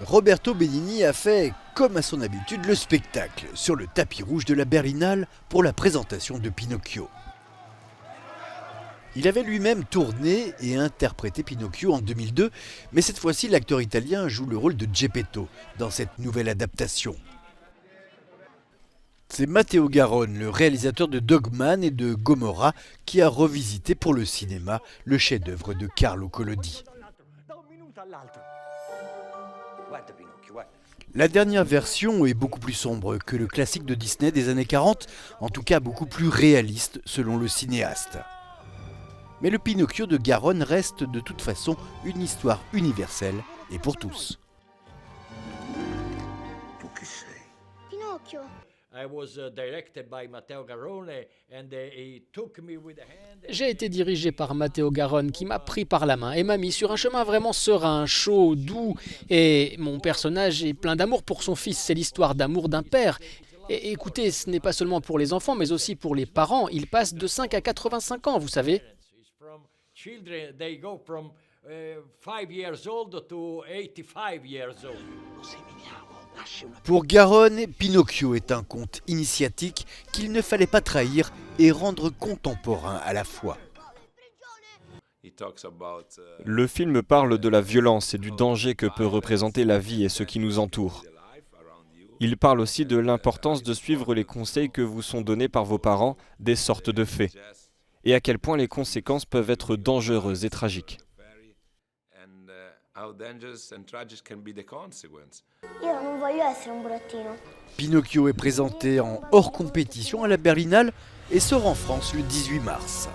Roberto Benigni a fait, comme à son habitude, le spectacle sur le tapis rouge de la Berlinale pour la présentation de Pinocchio. Il avait lui-même tourné et interprété Pinocchio en 2002, mais cette fois-ci l'acteur italien joue le rôle de Geppetto dans cette nouvelle adaptation. C'est Matteo Garrone, le réalisateur de Dogman et de Gomorrah, qui a revisité pour le cinéma le chef-d'œuvre de Carlo Collodi. La dernière version est beaucoup plus sombre que le classique de Disney des années 40, en tout cas beaucoup plus réaliste selon le cinéaste. Mais le Pinocchio de Garrone reste de toute façon une histoire universelle et pour tous. Pinocchio. J'ai été dirigé par Matteo Garrone qui m'a pris par la main et m'a mis sur un chemin vraiment serein, chaud, doux. Et mon personnage est plein d'amour pour son fils. C'est l'histoire d'amour d'un père. Et écoutez, ce n'est pas seulement pour les enfants, mais aussi pour les parents. Il passe de 5 à 85 ans, vous savez. Pour Garrone, Pinocchio est un conte initiatique qu'il ne fallait pas trahir et rendre contemporain à la fois. Le film parle de la violence et du danger que peut représenter la vie et ce qui nous entoure. Il parle aussi de l'importance de suivre les conseils que vous sont donnés par vos parents, des sortes de fées, et à quel point les conséquences peuvent être dangereuses et tragiques. Io non voglio essere un burattino. Pinocchio est présenté en hors compétition à la Berlinale et sort en France le 18 mars.